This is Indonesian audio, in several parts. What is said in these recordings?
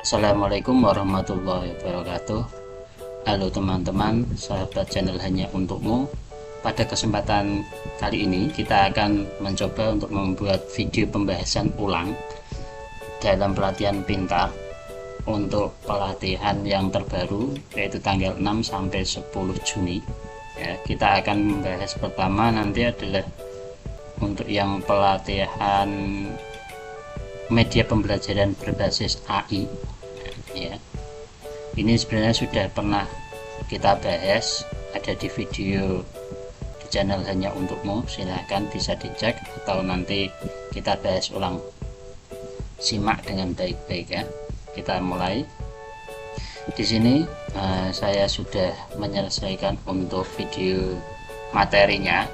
Assalamualaikum warahmatullahi wabarakatuh. Halo teman-teman, sahabat channel Hanya Untukmu. Pada kesempatan kali ini kita akan mencoba untuk membuat video pembahasan ulang dalam pelatihan pintar untuk pelatihan yang terbaru, yaitu tanggal 6 sampai 10 Juni ya. Kita akan membahas pertama nanti adalah untuk yang pelatihan media pembelajaran berbasis AI ya. Ini sebenarnya sudah pernah kita bahas, ada di video di channel Hanya Untukmu, silahkan bisa dicek atau nanti kita bahas ulang. Simak dengan baik-baik ya. Kita mulai. Di sini saya sudah menyelesaikan untuk video materinya.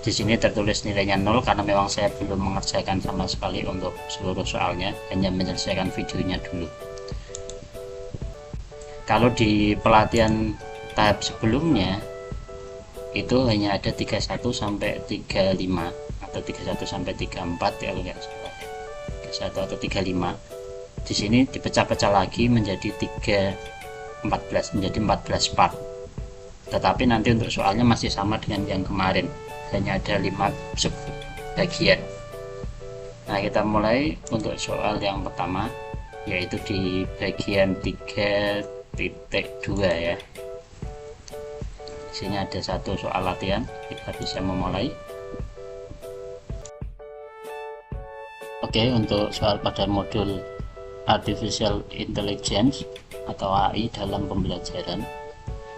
Di sini tertulis nilainya 0 karena memang saya belum mengerjakan sama sekali untuk seluruh soalnya, hanya menyelesaikan videonya dulu. Kalau di pelatihan tahap sebelumnya itu hanya ada 31 sampai 35 atau 31 sampai 34 ya, kalau nggak salah 31 atau 35. Di sini dipecah-pecah lagi menjadi 14 menjadi 14 part. Tetapi nanti untuk soalnya masih sama dengan yang kemarin, hanya ada 5 bagian. Nah, kita mulai untuk soal yang pertama, yaitu di bagian 3.2 ya. Di sini ada satu soal latihan, kita bisa memulai. Oke, untuk soal pada modul Artificial Intelligence atau AI dalam pembelajaran.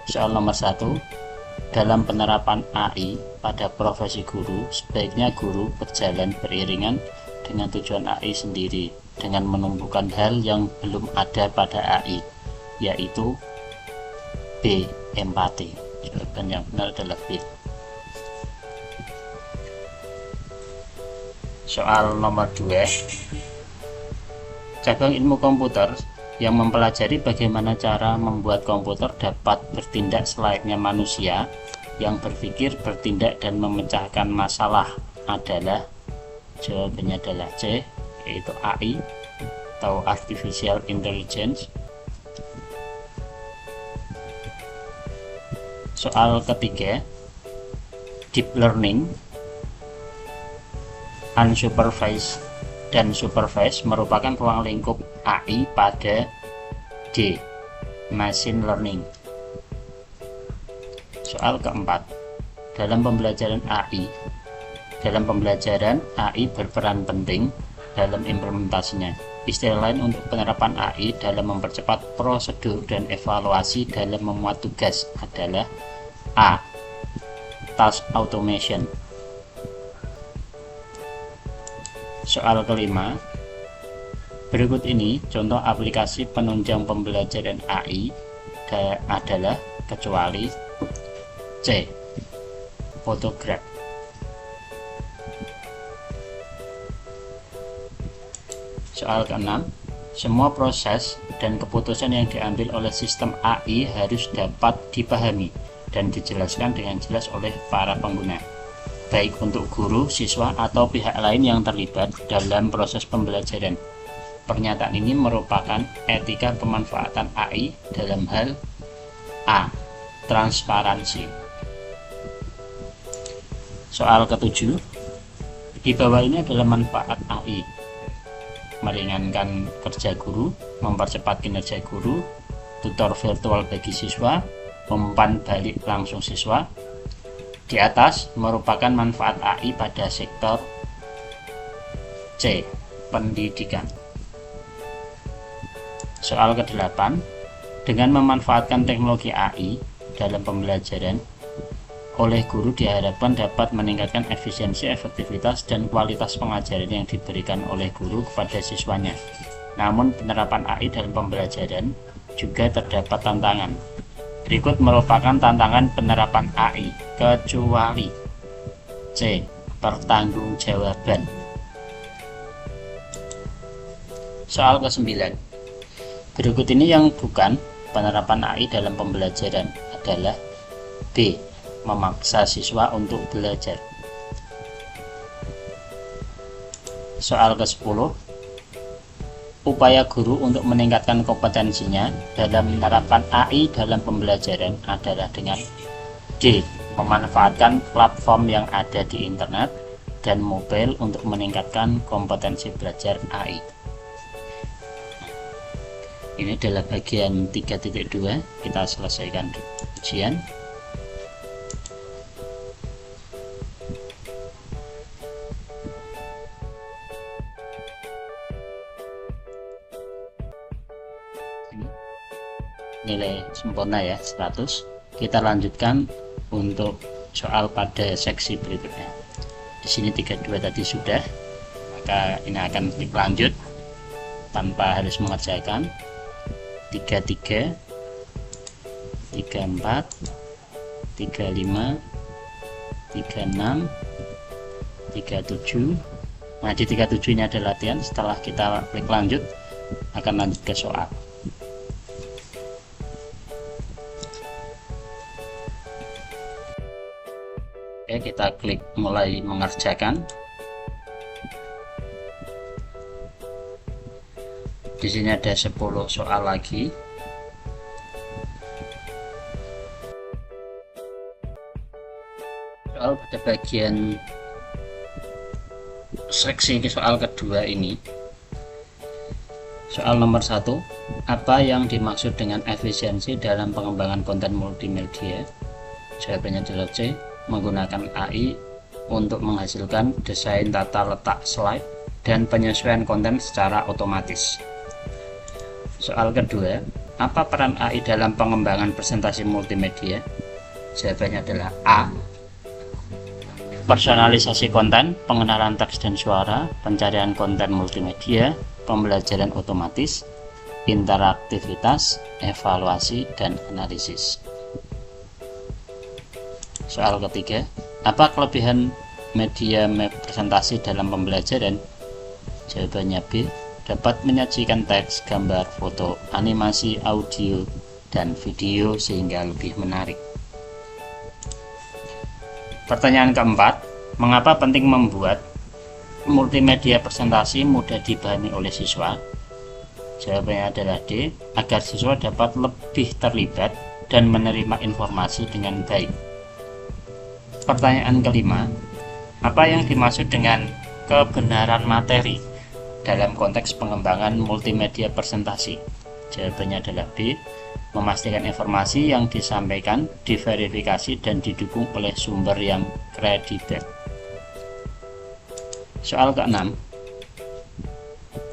Soal nomor 1. Dalam penerapan AI pada profesi guru, sebaiknya guru berjalan beriringan dengan tujuan AI sendiri dengan menumbuhkan hal yang belum ada pada AI, yaitu B. Empati. Jawaban yang benar adalah B. Soal nomor 2. Cabang ilmu komputer yang mempelajari bagaimana cara membuat komputer dapat bertindak selayaknya manusia yang berpikir, bertindak, dan memecahkan masalah adalah, jawabannya adalah C, yaitu AI atau Artificial Intelligence. Soal ketiga, Deep Learning, Unsupervised dan Supervised merupakan ruang lingkup AI pada D. Machine Learning. Soal keempat, dalam pembelajaran AI berperan penting dalam implementasinya. Istilah lain untuk penerapan AI dalam mempercepat prosedur dan evaluasi dalam memuat tugas adalah A. Task Automation. Soal kelima, berikut ini contoh aplikasi penunjang pembelajaran AI adalah kecuali C. Photograph. Soal keenam, semua proses dan keputusan yang diambil oleh sistem AI harus dapat dipahami dan dijelaskan dengan jelas oleh para pengguna, baik untuk guru, siswa, atau pihak lain yang terlibat dalam proses pembelajaran. Pernyataan ini merupakan etika pemanfaatan AI dalam hal A. Transparansi. Soal ketujuh, di bawah ini adalah manfaat AI: meringankan kerja guru, mempercepat kinerja guru, tutor virtual bagi siswa, umpan balik langsung siswa. Di atas merupakan manfaat AI pada sektor C. Pendidikan. Soal ke-8, dengan memanfaatkan teknologi AI dalam pembelajaran oleh guru diharapkan dapat meningkatkan efisiensi, efektivitas, dan kualitas pengajaran yang diberikan oleh guru kepada siswanya. Namun penerapan AI dalam pembelajaran juga terdapat tantangan. Berikut merupakan tantangan penerapan AI, kecuali C. Pertanggungjawaban. Soal ke-9, berikut ini yang bukan penerapan AI dalam pembelajaran adalah B. Memaksa siswa untuk belajar. Soal ke-10, upaya guru untuk meningkatkan kompetensinya dalam menerapkan AI dalam pembelajaran adalah dengan D. Memanfaatkan platform yang ada di internet dan mobile untuk meningkatkan kompetensi belajar AI. Ini adalah bagian 3.2. Kita selesaikan ujian. Nilai sempurna ya 100. Kita lanjutkan untuk soal pada seksi berikutnya. Di sini 32 tadi sudah, maka ini akan klik lanjut tanpa harus mengerjakan. 33, 34, 35, 36, 37. Nah, di 37 ini ada latihan. Setelah kita klik lanjut, akan lanjut ke soal. Oke, kita klik mulai mengerjakan. Di sini ada 10 soal lagi. Soal pada bagian seksi soal kedua ini. Soal nomor 1, apa yang dimaksud dengan efisiensi dalam pengembangan konten multimedia? Jawabannya adalah C. Menggunakan AI untuk menghasilkan desain tata letak slide dan penyesuaian konten secara otomatis. Soal kedua, apa peran AI dalam pengembangan presentasi multimedia? Jawabannya adalah A. Personalisasi konten, pengenalan teks dan suara, pencarian konten multimedia, pembelajaran otomatis, interaktivitas, evaluasi, dan analisis. Soal ketiga, apa kelebihan media presentasi dalam pembelajaran? Jawabannya B. Dapat menyajikan teks, gambar, foto, animasi, audio, dan video sehingga lebih menarik. Pertanyaan keempat, mengapa penting membuat multimedia presentasi mudah dipahami oleh siswa? Jawabannya adalah D. Agar siswa dapat lebih terlibat dan menerima informasi dengan baik. Pertanyaan kelima, apa yang dimaksud dengan kebenaran materi dalam konteks pengembangan multimedia presentasi? Jawabannya adalah B. Memastikan informasi yang disampaikan diverifikasi dan didukung oleh sumber yang kredibel. Soal ke-6,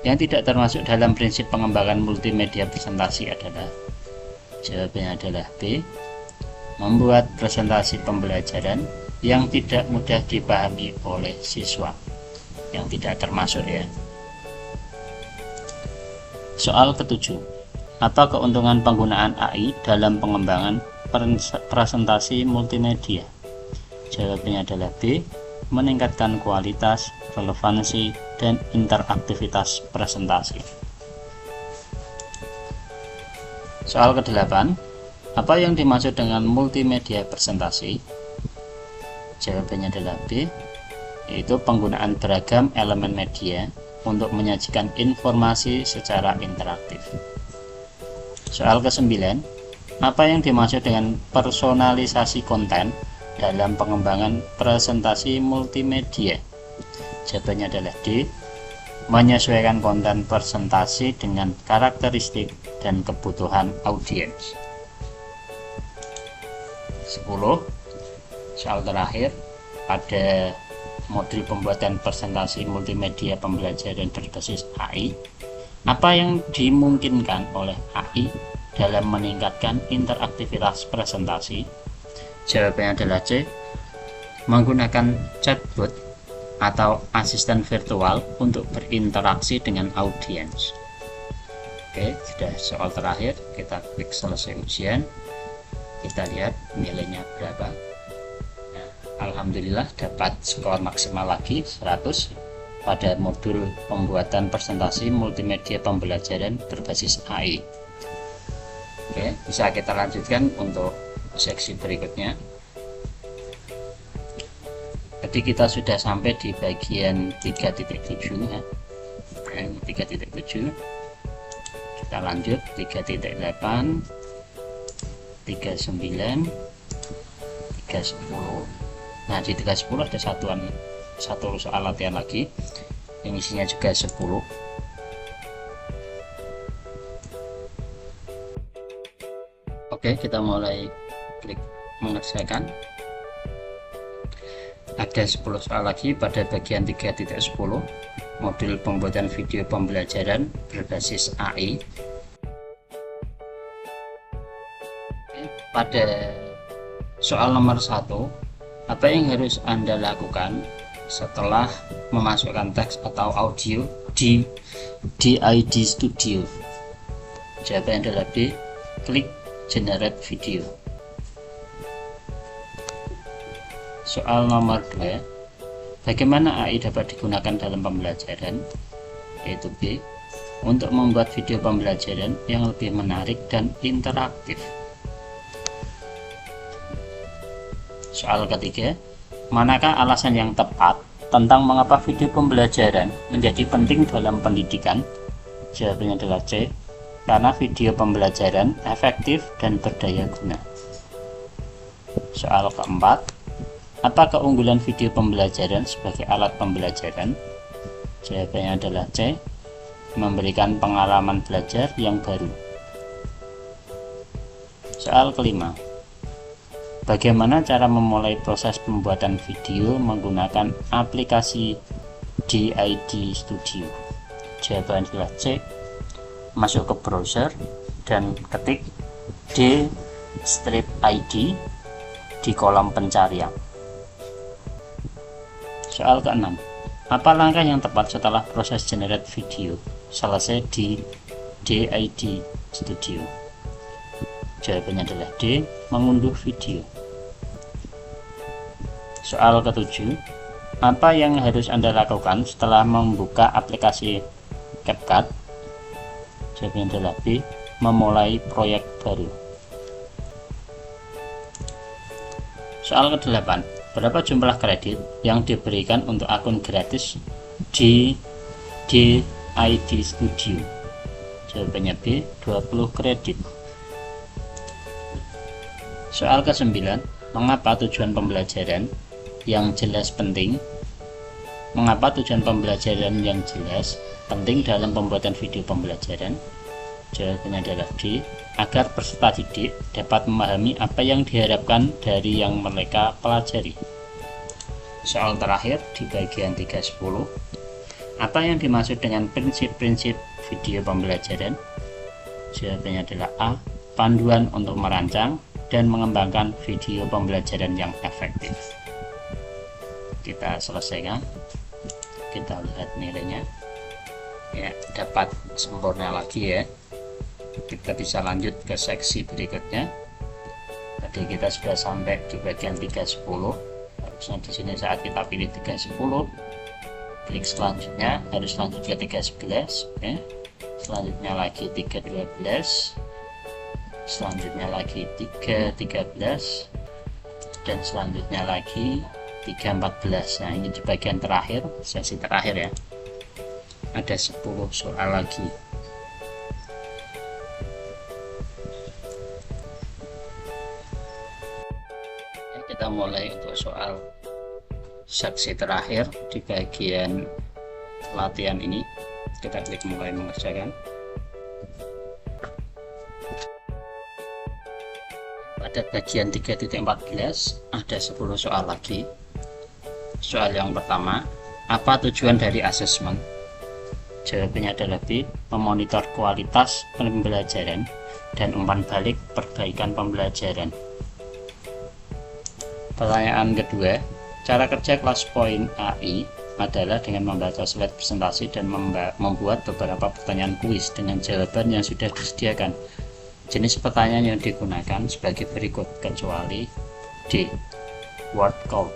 yang tidak termasuk dalam prinsip pengembangan multimedia presentasi adalah? Jawabannya adalah B. Membuat presentasi pembelajaran yang tidak mudah dipahami oleh siswa. Yang tidak termasuk ya. Soal ke-7, apa keuntungan penggunaan AI dalam pengembangan presentasi multimedia? Jawabannya adalah B. Meningkatkan kualitas, relevansi, dan interaktivitas presentasi. Soal ke-8, apa yang dimaksud dengan multimedia presentasi? Jawabannya adalah B, yaitu penggunaan beragam elemen media untuk menyajikan informasi secara interaktif. Soal ke-9, apa yang dimaksud dengan personalisasi konten dalam pengembangan presentasi multimedia? Jawabannya adalah D, menyesuaikan konten presentasi dengan karakteristik dan kebutuhan audiens. 10. Soal terakhir, pada modul pembuatan presentasi multimedia pembelajaran berbasis AI, apa yang dimungkinkan oleh AI dalam meningkatkan interaktivitas presentasi? Jawabannya adalah C. Menggunakan chatbot atau asisten virtual untuk berinteraksi dengan audiens. Oke, sudah soal terakhir, kita klik selesai ujian. Kita lihat nilainya berapa. Nah, alhamdulillah dapat skor maksimal lagi 100 pada modul pembuatan presentasi multimedia pembelajaran berbasis AI. Oke, bisa kita lanjutkan untuk seksi berikutnya. Jadi kita sudah sampai di bagian 3.7 ya. 3.7. Kita lanjut 3.8, 39, 310. Nah di 310 ada satu soal latihan lagi yang isinya juga 10. Oke, kita mulai klik mengerjakan. Ada 10 soal lagi pada bagian 3.10, modul pembuatan video pembelajaran berbasis AI. Pada soal nomor 1, apa yang harus Anda lakukan setelah memasukkan teks atau audio di DID Studio? Jawabannya adalah B. Klik generate video. Soal nomor 2, bagaimana AI dapat digunakan dalam pembelajaran? Yaitu B. Untuk membuat video pembelajaran yang lebih menarik dan interaktif. Soal ketiga, manakah alasan yang tepat tentang mengapa video pembelajaran menjadi penting dalam pendidikan? Jawabannya adalah C. Karena video pembelajaran efektif dan berdaya guna. Soal keempat, apa keunggulan video pembelajaran sebagai alat pembelajaran? Jawabannya adalah C. Memberikan pengalaman belajar yang baru. Soal kelima, bagaimana cara memulai proses pembuatan video menggunakan aplikasi DID Studio? Jawabannya adalah C. Masuk ke browser dan ketik D-ID di kolom pencarian. Soal ke-6, apa langkah yang tepat setelah proses generate video selesai di DID Studio? Jawabannya adalah D. Mengunduh video. Soal ke-7, apa yang harus Anda lakukan setelah membuka aplikasi CapCut? Jawabannya adalah B. Memulai proyek baru. Soal ke-8, berapa jumlah kredit yang diberikan untuk akun gratis di DID Studio? Jawabannya B. 20 kredit. Soal ke-9, mengapa tujuan pembelajaran yang jelas penting? Mengapa tujuan pembelajaran yang jelas penting dalam pembuatan video pembelajaran? Jawabannya adalah D. Agar peserta didik dapat memahami apa yang diharapkan dari yang mereka pelajari. Soal terakhir di bagian 3.10, apa yang dimaksud dengan prinsip-prinsip video pembelajaran? Jawabannya adalah A. Panduan untuk merancang dan mengembangkan video pembelajaran yang efektif. Kita selesaikan. Kita lihat nilainya. Ya, dapat sempurna lagi ya. Kita bisa lanjut ke seksi berikutnya. Tadi kita sudah sampai di bagian 3.10. Harusnya di sini saat kita pilih 3.10, klik selanjutnya harus lanjut ke 3.11 ya. Selanjutnya lagi 3.12, selanjutnya lagi 3.13, dan selanjutnya lagi 3.14. Nah, ini di bagian terakhir, sesi terakhir ya. Ada 10 soal lagi. Kita mulai untuk soal seksi terakhir di bagian latihan ini. Kita klik mulai mengerjakan. Pada bagian 3.14 ada 10 soal lagi. Soal yang pertama, apa tujuan dari asesmen? Jawabannya adalah B. Memonitor kualitas pembelajaran dan umpan balik perbaikan pembelajaran. Pertanyaan kedua, cara kerja kelas Point AI adalah dengan membaca slide presentasi dan membuat beberapa pertanyaan kuis dengan jawaban yang sudah disediakan. Jenis pertanyaan yang digunakan sebagai berikut kecuali D. Word count.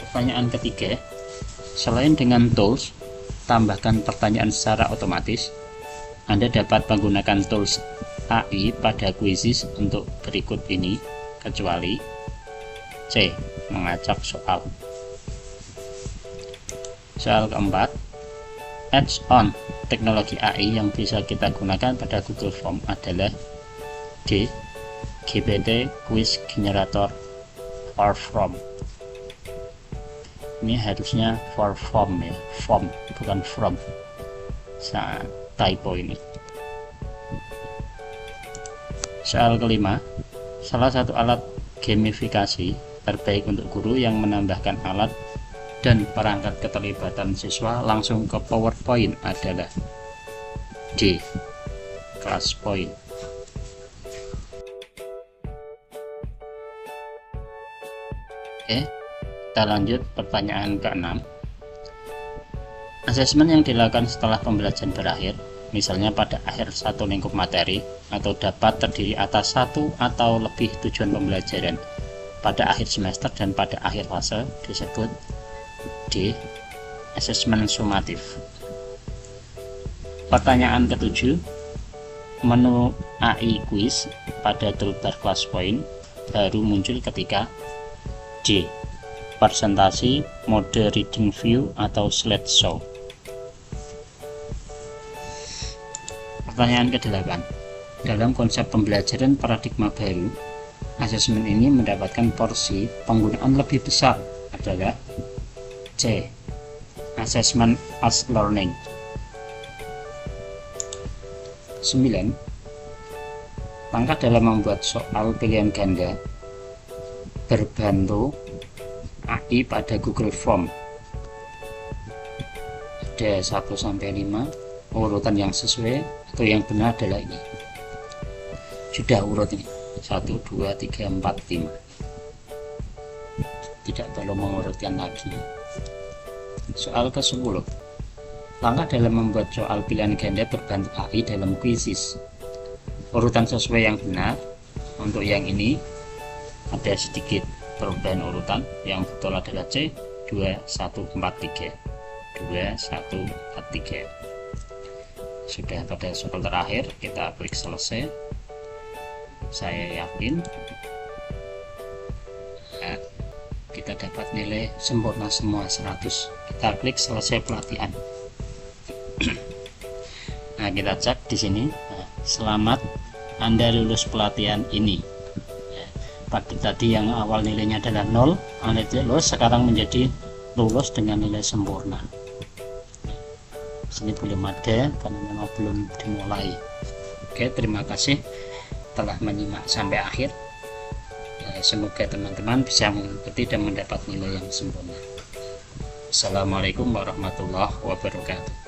Pertanyaan ketiga, selain dengan tools, tambahkan pertanyaan secara otomatis. Anda dapat menggunakan tools AI pada kuisis untuk berikut ini, kecuali C. Mengacak soal. Soal keempat, add-on teknologi AI yang bisa kita gunakan pada Google Form adalah D. GPT Quiz Generator for Form. Ini harusnya for form ya, form bukan from. Typo ini. Soal kelima, salah satu alat gamifikasi terbaik untuk guru yang menambahkan alat dan perangkat keterlibatan siswa langsung ke PowerPoint adalah D. ClassPoint. Oke, kita lanjut pertanyaan ke-6. Asesmen yang dilakukan setelah pembelajaran berakhir, misalnya pada akhir satu lingkup materi, atau dapat terdiri atas satu atau lebih tujuan pembelajaran pada akhir semester dan pada akhir fase, disebut D. Asesmen sumatif. Pertanyaan ke-7, menu AI quiz pada toolbar ClassPoint baru muncul ketika D. Presentasi, mode reading view, atau slideshow. Pertanyaan ke-8, dalam konsep pembelajaran paradigma baru, asesmen ini mendapatkan porsi penggunaan lebih besar adalah C. Assessment as learning. 9. Langkah dalam membuat soal pilihan ganda berbantu AI pada Google Form. Ada 1-5, urutan yang sesuai atau yang benar adalah ini. Sudah urut ini 1, 2, 3, 4, 5. Tidak perlu mengurutkan lagi. Soal ke-10. Langkah dalam membuat soal pilihan ganda berbantu AI dalam kuisis. Urutan sesuai yang benar. Untuk yang ini ada sedikit perubahan urutan. Yang betul adalah C. 2, 1, 4, 3. 2, 1, 4, 3. Sudah pada soal terakhir, kita klik selesai. Saya yakin kita dapat nilai sempurna semua 100. Kita klik selesai pelatihan. Nah, kita cek di sini. Selamat, Anda lulus pelatihan ini. Tadi yang awal nilainya adalah 0, Anda lulus, sekarang menjadi lulus dengan nilai sempurna. Sini belum ada karena memang belum dimulai. Oke, terima kasih telah menyimak sampai akhir. Semoga teman-teman bisa mengikuti dan mendapat nilai yang sempurna. Assalamualaikum warahmatullahi wabarakatuh.